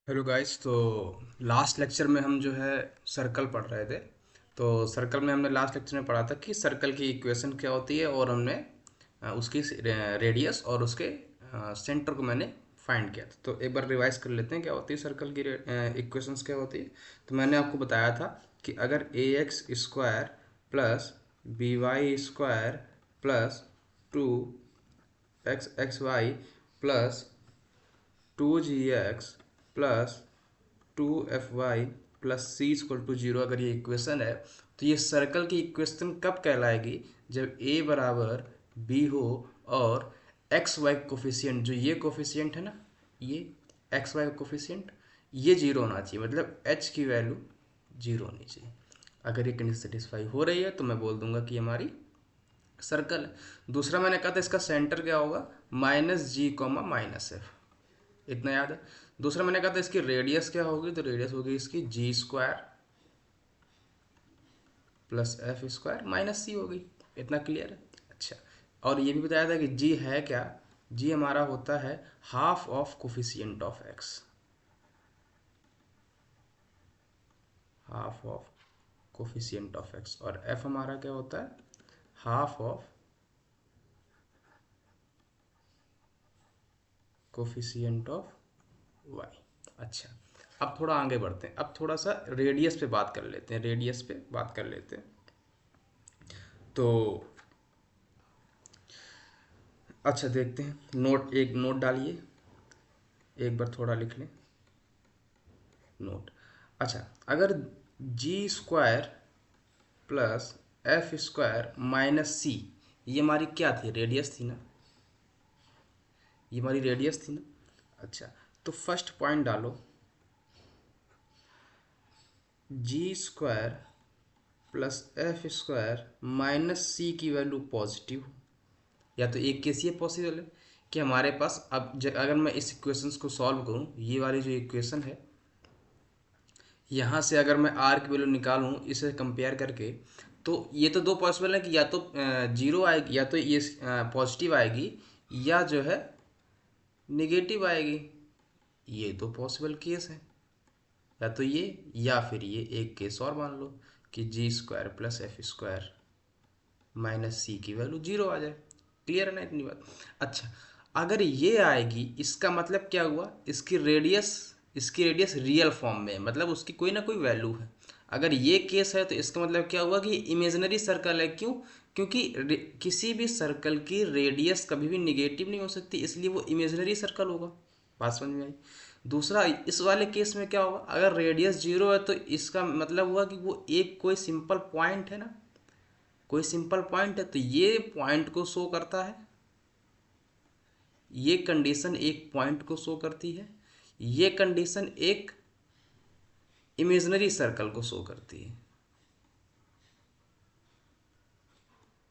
Hello guys. तो last lecture में हम जो है सर्कल पढ़ रहे थे। तो सर्कल में हमने लास्ट लेक्चर में पढ़ा था कि सर्कल की इक्वेशन क्या होती है, और हमने उसकी रेडियस और उसके सेंटर को मैंने फाइंड किया था। तो एक बार रिवाइज कर लेते हैं क्या होती है सर्कल की इक्वेशंस क्या होती है। तो मैंने आपको बताया था कि अगर a x square plus b y square plus two x x y plus two g x plus two f y plus c equal to zero, अगर ये इक्वेशन है तो ये सर्कल की इक्वेशन कब कहलाएगी? जब ए बराबर बी हो और एक्स वाई कोफिशियंट, जो ये कोफिशियंट है ना, ये एक्स वाई कोफिशियंट, ये जीरो होना चाहिए, मतलब एच की वैल्यू जीरो होनी चाहिए। अगर ये कंडीशन सेटिस्फाई हो रही है तो मैं बोल दूंगा कि हमारी सर्कल है। दूसरा मैंने कहा था इसका सेंटर क्या होगा, माइनस जी कॉमा माइनस एफ, इतना याद है। दूसरा मैंने कहा था इसकी रेडियस क्या होगी, तो रेडियस होगी इसकी g square plus f square minus c होगी। इतना क्लियर है? अच्छा। और ये भी बताया था कि जी है क्या, जी हमारा होता है half of coefficient of x, half of coefficient of x, और एफ हमारा क्या होता है, half of coefficient of y. अच्छा, अब थोड़ा आगे बढ़ते हैं, अब थोड़ा सा रेडियस पे बात कर लेते हैं, रेडियस पे बात कर लेते हैं। तो अच्छा, देखते हैं, नोट एक नोट डालिए, एक बार थोड़ा लिख लें नोट। अच्छा, अगर g square plus f square minus c, ये हमारी क्या थी, रेडियस थी ना, ये हमारी रेडियस थी ना। अच्छा, तो फर्स्ट पॉइंट डालो, g square plus f square minus c की वैल्यू पॉजिटिव। या तो एक केस ये पॉसिबल है कि हमारे पास अब अगर मैं इस इक्वेशंस को सॉल्व करूं, ये वाली जो इक्वेशन है, यहाँ से अगर मैं आर की वैल्यू निकालूँ इसे कंपेयर करके, तो ये तो दो पॉसिबल है कि या तो जीरो आएगी, या तो ये पॉजिटिव आएगी, या जो है निगेटिव आएगी। ये दो पॉसिबल केस है, या तो ये या फिर ये। एक केस और मान लो कि g square plus f square minus c की वैल्यू जीरो आ जाए। क्लियर है ना इतनी बात? अच्छा, अगर ये आएगी इसका मतलब क्या हुआ, इसकी रेडियस रियल फॉर्म में है, मतलब उसकी कोई ना कोई वैल्यू है। अगर ये केस है तो इसका मतलब क्या हुआ कि इमेजिनरी सर्कल है। क्यों? क्योंकि किसी भी सर्कल की रेडियस कभी भी निगेटिव नहीं हो सकती, इसलिए वो इमेजिनरी सर्कल होगा। बात समझ में आई? दूसरा, इस वाले केस में क्या होगा, अगर रेडियस जीरो है तो इसका मतलब हुआ कि वो एक कोई सिंपल पॉइंट है ना, कोई सिंपल पॉइंट है, तो ये पॉइंट को शो करता है, ये कंडीशन एक पॉइंट को शो करती है, ये कंडीशन एक इमेजिनरी सर्कल को शो करती है।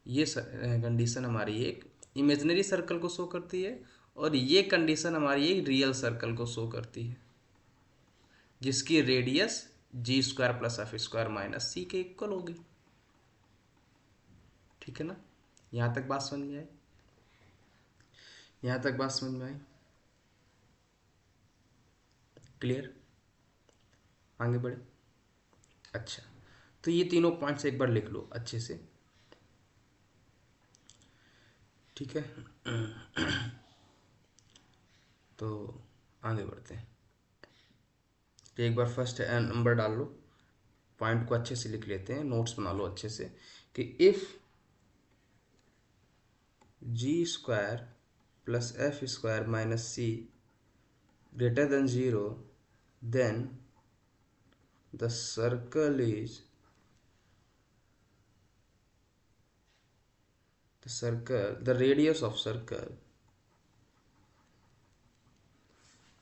ये कंडीशन हमारी एक इमेजिनरी सर्कल को शो करती है, और ये कंडीशन हमारी एक रियल सर्कल को शो करती है, जिसकी radius g square plus f square minus c के इक्वल होगी। ठीक है ना? यहाँ तक बात समझ में आई? यहाँ तक बात समझ में आई? क्लियर? आगे बढ़े। अच्छा, तो ये तीनों पॉइंट्स एक बार लिख लो अच्छे से। ठीक है, तो आगे बढ़ते हैं। तो एक बार फर्स्ट नंबर डाल लो, पॉइंट को अच्छे से लिख लेते हैं, नोट्स बना लो अच्छे से कि if g square plus f square minus c greater than zero, then the circle is the radius of circle,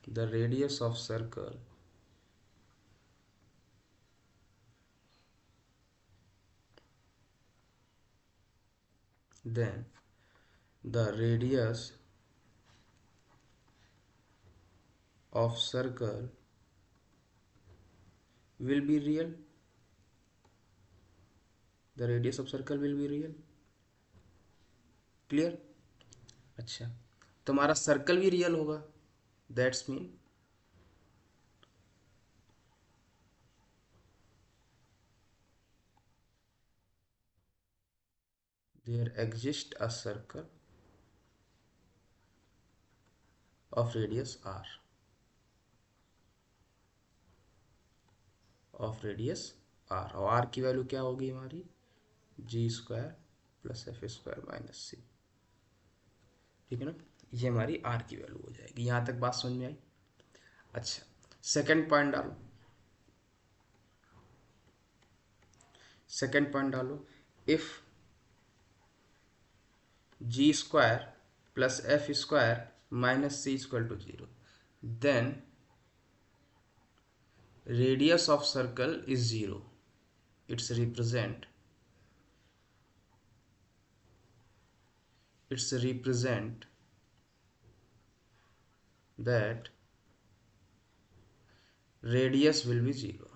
the radius of circle then the radius of circle will be real, the radius of circle will be real. Clear? अच्छा, तुम्हारा circle भी real होगा, that's mean there exist a circle of radius R, of radius R, और R की value क्या होगी हमारी, g square plus f square minus c. ठीक है ना, ये हमारी आर की वैल्यू हो जाएगी। यहाँ तक बात समझ में आई। अच्छा, सेकंड पॉइंट डालो, सेकंड पॉइंट डालो, if g square plus f square minus c equal to zero, then radius of circle is 0. It's represent that radius will be 0.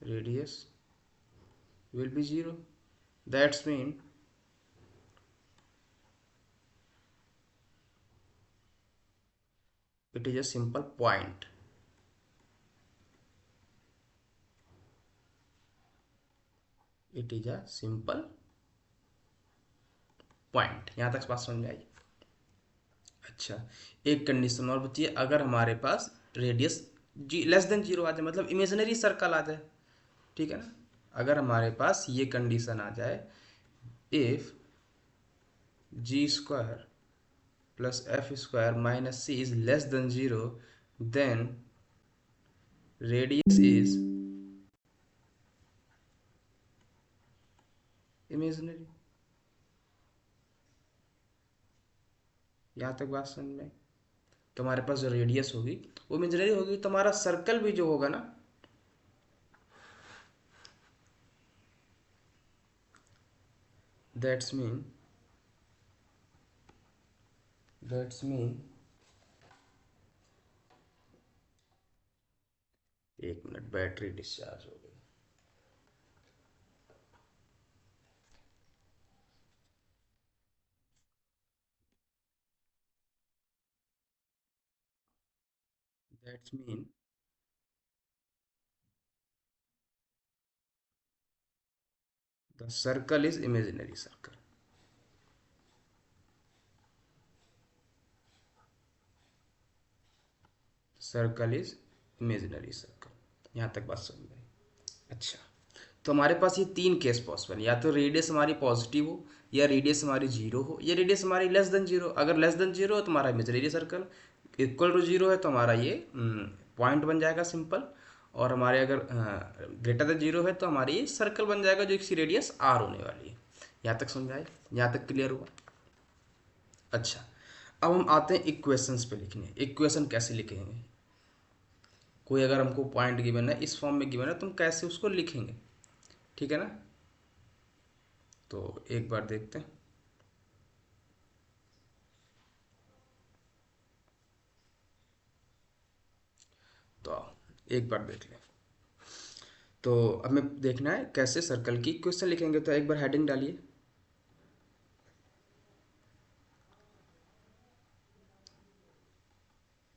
Radius will be 0. That's mean it is a simple point. It is a simple point. यहाँ तक बात समझ में आई। अच्छा, एक condition और बची है, अगर हमारे पास रेडियस जी लेस देन जीरो आ जाए, मतलब इमेजिनरी सर्कल आ जाए। ठीक है ना, अगर हमारे पास ये कंडीशन आ जाए, if g square plus f square minus c is less than 0, then radius is imaginary। यहाँ तक बात समझ में, तो हमारे पास जो रेडियस होगी वो इमेजिनरी होगी, तो हमारा सर्कल भी जो होगा ना, दैट्स मीन एक मिनट, बैटरी डिस्चार्ज हो गई। That's mean the circle is imaginary circle. Circle is imaginary circle. यहाँ तक बात समझ में आई। अच्छा, तो हमारे पास ये तीन केस पॉसिबल, या तो रेडियस हमारी पॉजिटिव हो, या रेडियस हमारी जीरो हो, या रेडियस हमारी लेस देन जीरो। अगर लेस देन जीरो हो तो हमारा imaginary circle, equal to zero है तो हमारा ये पॉइंट बन जाएगा सिंपल, और हमारे अगर ग्रेटर देन जीरो है तो हमारी ये सर्कल बन जाएगा जो इसकी रेडियस आर होने वाली है। यहाँ तक समझाए, यहाँ तक क्लियर हुआ। अच्छा, अब हम आते हैं इक्वेशंस पे लिखने। इक्वेशन कैसे लिखेंगे, कोई अगर हमको पॉइंट गिवन है, इस फॉर्म में गिवन है, तो हम कैसे उसको लिखेंगे। ठीक है ना, तो एक बार देखते हैं। तो आओ एक बार देख लें। तो अब हमें देखना है कैसे सर्कल की इक्वेशन लिखेंगे। तो एक बार हेडिंग डालिए,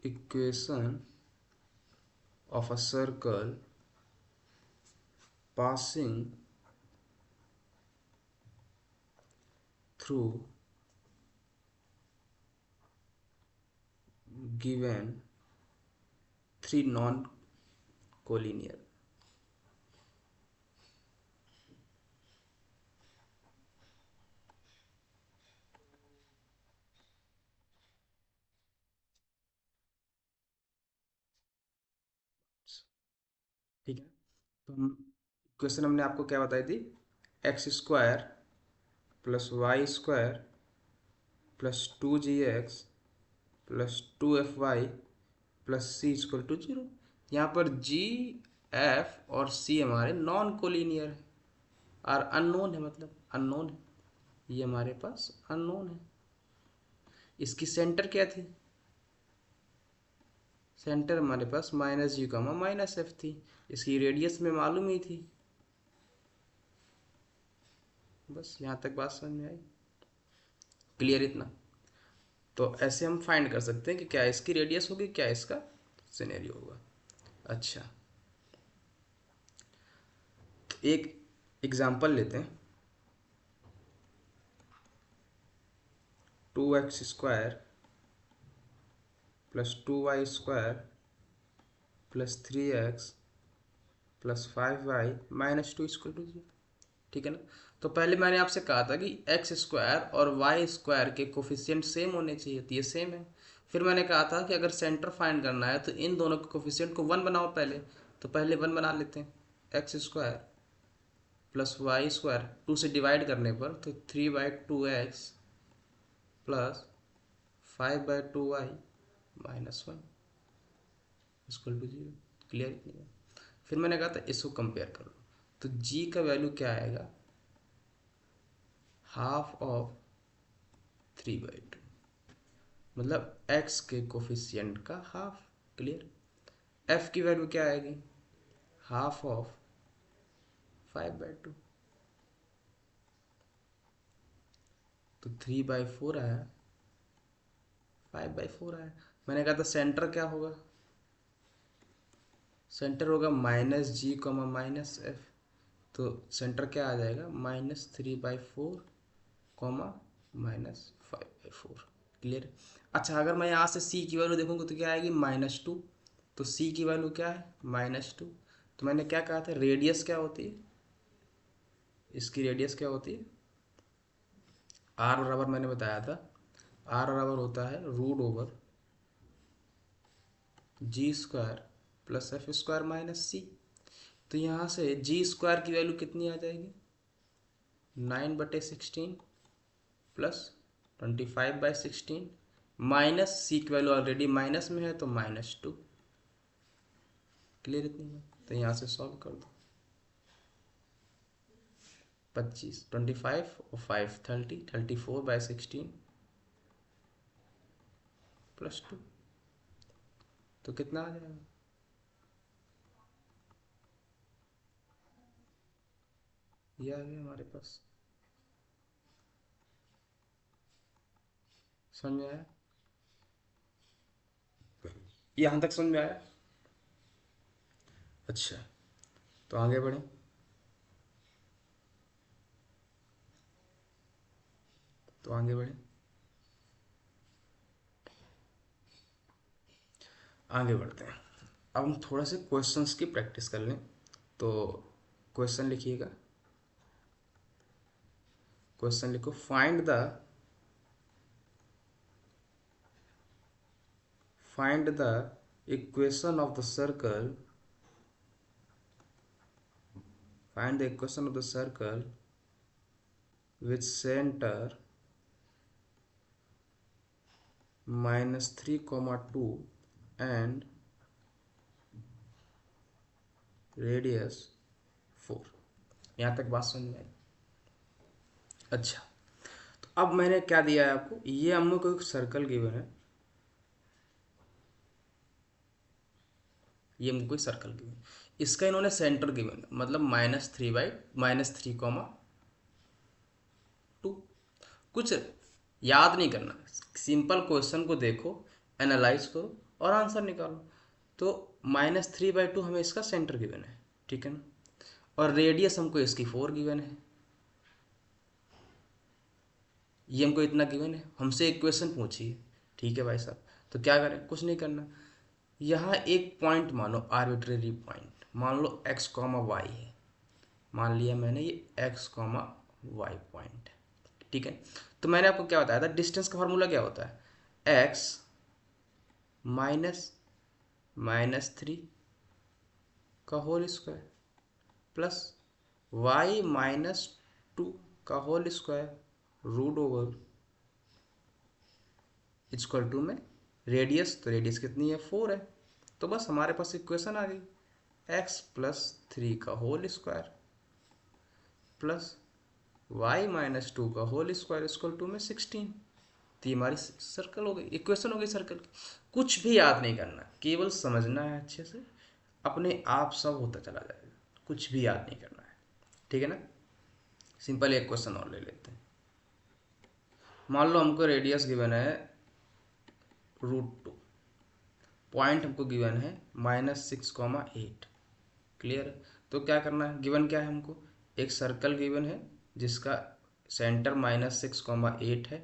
equation of a circle passing through given three non collinear. ठीक है, तो हम क्वेश्चन हमने आपको क्या बताई थी, x square plus y square plus 2gx plus 2fy plus c equal to zero. यहाँ पर जी, एफ और सी हमारे नॉन कोलिनियर है, और अननोन है, मतलब अननोन है, ये हमारे पास अननोन है। इसकी सेंटर क्या थी, सेंटर हमारे पास माइनस जी कामा माइनस एफ थी। इसकी रेडियस में मालूम ही थी। बस यहाँ तक बात समझ में आई, क्लियर इतना। तो ऐसे हम फाइंड कर सकते हैं कि क्या इसकी रेडियस होगी, क्या इसका सिनेरियो होगा। अच्छा, तो एक एग्जाम्पल लेते हैं। 2x² plus 2y² plus 3x plus 5y minus 2 equal to 0। ठीक है ना। तो पहले मैंने आपसे कहा था कि x² और y² के कोफिशिएंट सेम होने चाहिए, तो ये सेम है। फिर मैंने कहा था कि अगर सेंटर फाइंड करना है तो इन दोनों के कोफिशिएंट को 1 बनाओ पहले। तो पहले 1 बना लेते हैं। x² प्लस y², 2 से डिवाइड करने पर तो 3/2x plus 5/2y minus 1 equal to 0। Clear किया। फिर मैंने कहा था इसको कंपेयर करो, तो g का वैल्यू क्या आएगा, हाफ ऑफ 3/2, मतलब x के कोफिशिएंट का हाफ। क्लियर। f की वैल्यू क्या आएगी, हाफ ऑफ 5/2, तो 3/4 आया, 5/4 आया। मैंने कहा था सेंटर क्या होगा, सेंटर होगा -g, -f, तो सेंटर क्या आ जाएगा, -3/4, -5/4। क्लियर। अच्छा, अगर मैं यहाँ से c की वैल्यू देखूंगा तो क्या आएगी, -2, तो c की वैल्यू क्या है, -2। तो मैंने क्या कहा था, रेडियस क्या होती है, इसकी रेडियस क्या होती है, r बराबर मैंने बताया था, r बराबर होता है √g² plus f² minus c। तो यहाँ से g² की वैल्यू कितनी आ जाएगी, 9/16 प्लस 25/16 माइनस c की वैल्यू ऑलरेडी माइनस में है तो -2। क्लियर इतनी बात। तो यहाँ से सॉल्व कर दो, 25, 25 और 5 30, 34/16 प्लस 2, तो कितना आ जाएगा, ये आ गया हमारे पास। समझ में आया, यहाँ तक समझ में आया। अच्छा, तो आगे बढ़ें। तो आगे बढ़ें, आगे बढ़ते हैं। अब हम थोड़ा से क्वेश्चंस की प्रैक्टिस कर लें। तो क्वेश्चन लिखिएगा, क्वेश्चन लिखो, find the equation of the circle, find the equation of the circle with center -3, 2 and radius 4। यहाँ तक बात समझ में आई। अच्छा, तो अब मैंने क्या दिया है आपको, ये हम लोग को एक सर्कल गिवन है, ये हमको कोई सर्कल गिवन, इसका इन्होंने सेंटर गिवन, मतलब -3/-2। कुछ याद नहीं करना, सिंपल क्वेश्चन को देखो, एनालाइज करो और आंसर निकालो। तो -3/2 हमें इसका सेंटर गिवन है, ठीक है ना, और रेडियस हमको इसकी 4 गिवन है, ये हमको इतना गिवन है। हमसे एक क्वेश्चन पूछिए, ठीक है भाई साहब, तो क्या करें, कुछ नहीं करना। यहाँ एक पॉइंट मानो, आर्बिट्रेरी पॉइंट मान लो x, y है, मान लिया मैंने ये x, y पॉइंट है, ठीक है। तो मैंने आपको क्या बताया था, डिस्टेंस का फॉर्मूला क्या होता है, x -3 का होल स्क्वायर प्लस y -2 का होल स्क्वायर √, इक्वल टू में रेडियस, तो रेडियस कितनी है, 4 है। तो बस हमारे पास इक्वेशन आ गई, x +3 का होल स्क्वायर प्लस y -2 का होल स्क्वायर इक्वल टू में 16। तो ये हमारी सर्कल हो गई, इक्वेशन हो गई सर्कल की। कुछ भी याद नहीं करना, केवल समझना है अच्छे से, अपने आप सब होता चला जाएगा, कुछ भी याद नहीं करना है, ठीक है ना। सिंपल एक क्वेश्चन और ले लेते हैं। मान लो हमको रेडियस गिवन है √2, पॉइंट हमको गिवन है -6, 8। क्लियर है। तो क्या करना है, गिवन क्या है हमको, एक सर्कल गिवन है जिसका सेंटर -6,8 है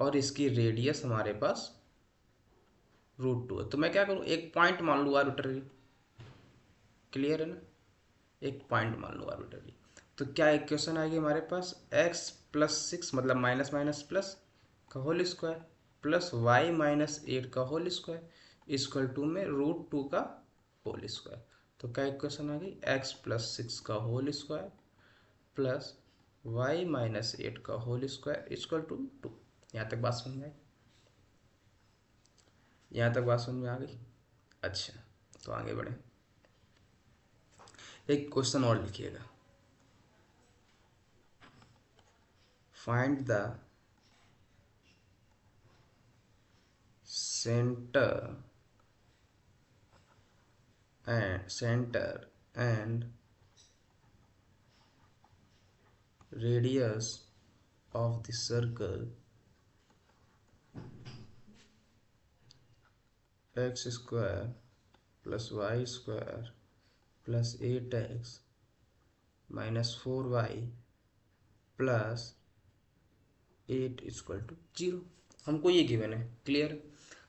और इसकी रेडियस हमारे पास √2 है। तो मैं क्या करूँ, एक पॉइंट मान लूँ आर्बिट्ररी। क्लियर है ना, एक पॉइंट मान लो आर्बिट्ररी। तो क्या इक्वेशन आएगी हमारे पास, x+6 मतलब माइनस माइनस प्लस का होल स्क्वायर प्लस y-8 का होल स्क्वायर इक्वल टू में √2 का होल स्क्वायर। तो क्या इक्वेशन आ गई, x+6 का होल स्क्वायर प्लस y-8 का होल स्क्वायर इक्वल टू 2। यहाँ तक बात समझ में आई? यहाँ तक बात समझ में आ गई? अच्छा, तो आगे बढ़े। एक क्वेश्चन और लिखिएगा, find the center and radius of the circle x square plus y square plus 8x minus 4y plus 8 equal to 0। हमको ये गिवन है, क्लियर।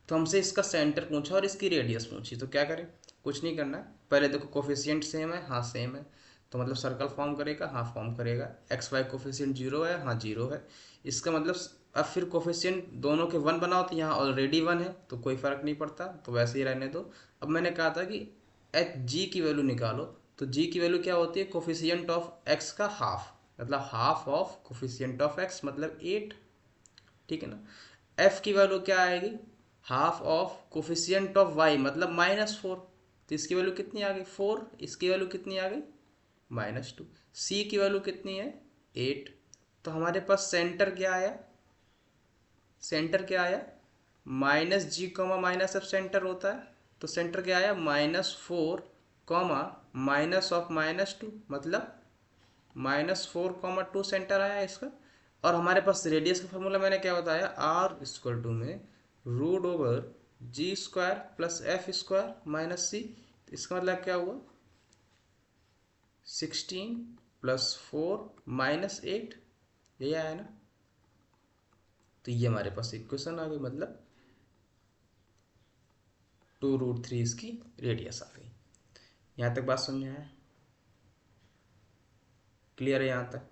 तो हमसे इसका सेंटर पूछा और इसकी रेडियस पूछी, तो क्या करें, कुछ नहीं करना है। पहले देखो कोफिशिएंट सेम है, हाँ सेम है, तो मतलब सर्कल फॉर्म करेगा, हाँ फॉर्म करेगा। एक्स वाई कोफिशिएंट 0 है, हाँ 0 है। इसका मतलब अब फिर कोफिशिएंट दोनों के 1 बनाओ, तो यहाँ ऑलरेडी 1 है तो कोई फ़र्क नहीं पड़ता, तो वैसे ही रहने दो। अब मैंने कहा था कि एच जी की वैल्यू निकालो, तो जी की वैल्यू क्या होती है, कोफिशिएंट ऑफ एक्स का हाफ, मतलब half of coefficient of x मतलब 8। ठीक है ना। एफ की वैल्यू क्या आएगी, half of coefficient of y मतलब -4। तो इसकी वैल्यू कितनी आ गई, 4। इसकी वैल्यू कितनी आ गई, -2। सी की वैल्यू कितनी है, 8। तो हमारे पास सेंटर क्या आया, सेंटर क्या आया, -g, माइनस एफ सेंटर होता है, तो सेंटर क्या आया, -4, माइनस ऑफ -2 मतलब -4, 2 सेंटर आया इसका। और हमारे पास रेडियस का फॉर्मूला मैंने क्या बताया, r इक्वल टू में √g² plus f square minus c. इसका मतलब क्या हुआ, 16 + 4 - 8, यही आया ना। तो ये हमारे पास इक्वेशन आ गई, मतलब 2√3 इसकी रेडियस आ गई। यहाँ तक बात समझ में आया, क्लियर है यहाँ तक,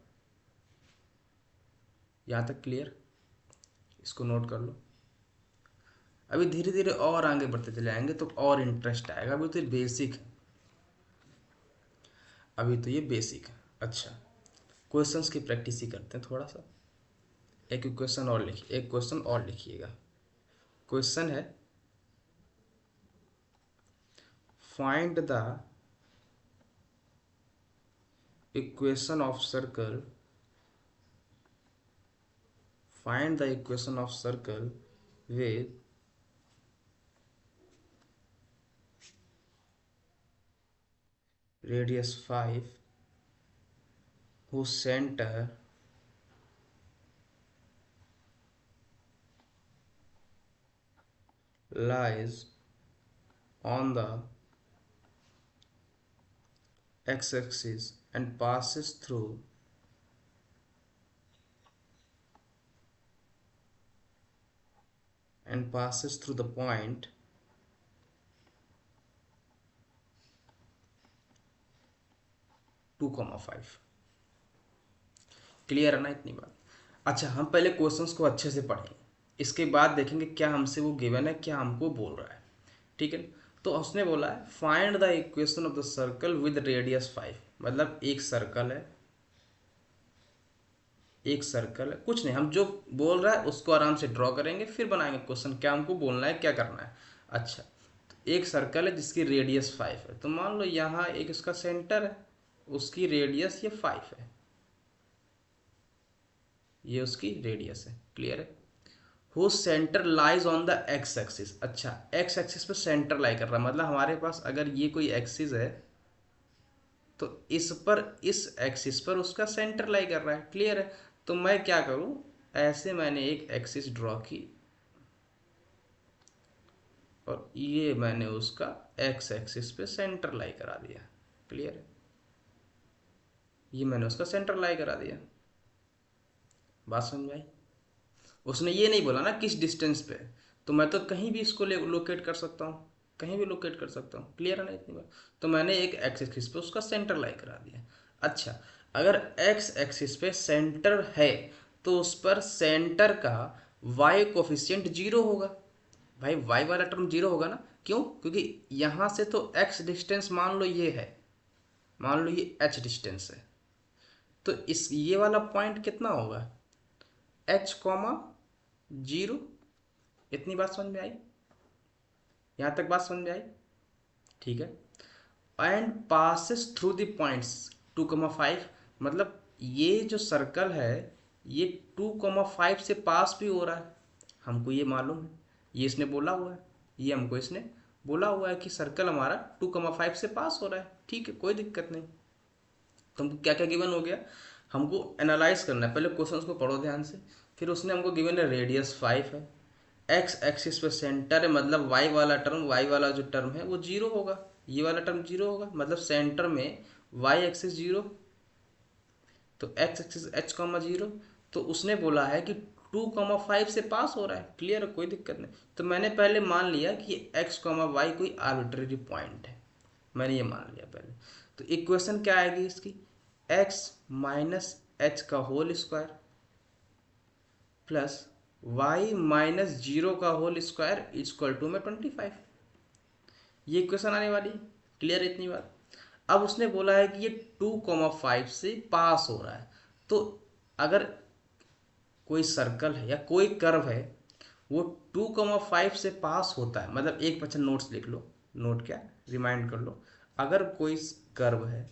यहाँ तक क्लियर, इसको नोट कर लो। अभी धीरे धीरे और आगे बढ़ते चले जाएंगे तो और इंटरेस्ट आएगा, अभी तो ये बेसिक है, अभी तो ये बेसिक है। अच्छा, क्वेश्चंस की प्रैक्टिस ही करते हैं थोड़ा सा। एक क्वेश्चन और लिखिए, एक क्वेश्चन और लिखिएगा। क्वेश्चन है, find the equation of circle, find the equation of circle with radius 5 whose center lies on the x-axis and passes through the point 2,5। Clear है ना इतनी बात। अच्छा, हम पहले क्वेश्चंस को अच्छे से पढ़ेंगे, इसके बाद देखेंगे क्या हमसे वो गिवन है, क्या हमको बोल रहा है। ठीक है, तो उसने बोला है find the equation of the circle with radius 5, मतलब एक सर्कल है, एक सर्कल है, कुछ नहीं, हम जो बोल रहा है उसको आराम से ड्रॉ करेंगे, फिर बनाएंगे क्वेश्चन, क्या हमको बोलना है, क्या करना है। अच्छा, तो एक सर्कल है जिसकी रेडियस 5 है, तो मान लो यहाँ एक इसका सेंटर है, उसकी रेडियस ये 5 है, ये उसकी रेडियस है। क्लियर है। Who centre lies on the x axis, अच्छा एक्स एक्सिस पे सेंटर लाई कर रहा है, मतलब हमारे पास अगर ये कोई एक्सिस है तो इस पर, इस एक्सिस पर उसका सेंटर लाई कर रहा है। क्लियर है। तो मैं क्या करूं, ऐसे मैंने एक एक्सिस ड्रॉ की और ये मैंने उसका एक्स एक्सिस पे सेंटर लाई करा दिया। क्लियर है। ये मैंने उसका सेंटर लाई करा दिया। बात समझ में आई? उसने ये नहीं बोला ना किस डिस्टेंस पे, तो मैं तो कहीं भी इसको लोकेट कर सकता हूँ, कहीं भी लोकेट कर सकता हूँ। क्लियर है ना इतनी बात? तो मैंने एक एक्स एक्सिस पे उसका सेंटर लाई करा दिया। अच्छा, अगर एक्स एक्सिस पे सेंटर है तो उस पर सेंटर का वाई कोफिशियंट जीरो होगा। भाई वाई वाला टर्म जीरो होगा ना, क्यों? क्योंकि यहाँ से तो एक्स डिस्टेंस मान लो ये है, मान लो ये एच डिस्टेंस है, तो इस ये वाला पॉइंट कितना होगा? H comma zero. इतनी बात समझ में आई? यहाँ तक बात समझ में आई? ठीक है। And passes through the points 2,5, मतलब ये जो सर्कल है ये 2,5 से पास भी हो रहा है, हमको ये मालूम है, ये इसने बोला हुआ है, ये हमको इसने बोला हुआ है कि सर्कल हमारा 2,5 से पास हो रहा है। ठीक है, कोई दिक्कत नहीं। तो हमको क्या क्या गिवन हो गया, हमको एनालाइज करना है। पहले क्वेश्चन को पढ़ो ध्यान से। फिर उसने हमको गिवन है रेडियस 5 है, एक्स एक्सिस पे सेंटर है, मतलब वाई वाला टर्म, वाई वाला जो टर्म है वो जीरो होगा, ये वाला टर्म जीरो होगा, मतलब सेंटर में वाई एक्सिस जीरो, तो x axis H comma zero. तो उसने बोला है कि 2,5 से पास हो रहा है। क्लियर है, कोई दिक्कत नहीं। तो मैंने पहले मान लिया कि एक्स कॉमा वाई कोई आर्बिट्रेरी पॉइंट है, मैंने ये मान लिया पहले। तो इक्वेशन क्या आएगी इसकी? एक्स माइनस एच का whole square plus y minus zero का होल स्क्वायर इक्वल टू में 25, ये इक्वेशन आने वाली। क्लियर इतनी बात? अब उसने बोला है कि ये 2,5 से पास हो रहा है, तो अगर कोई सर्कल है या कोई कर्व है वो 2,5 से पास होता है, मतलब एक बच्चा नोट्स लिख लो, नोट क्या, रिमाइंड कर लो। अगर कोई कर्व है,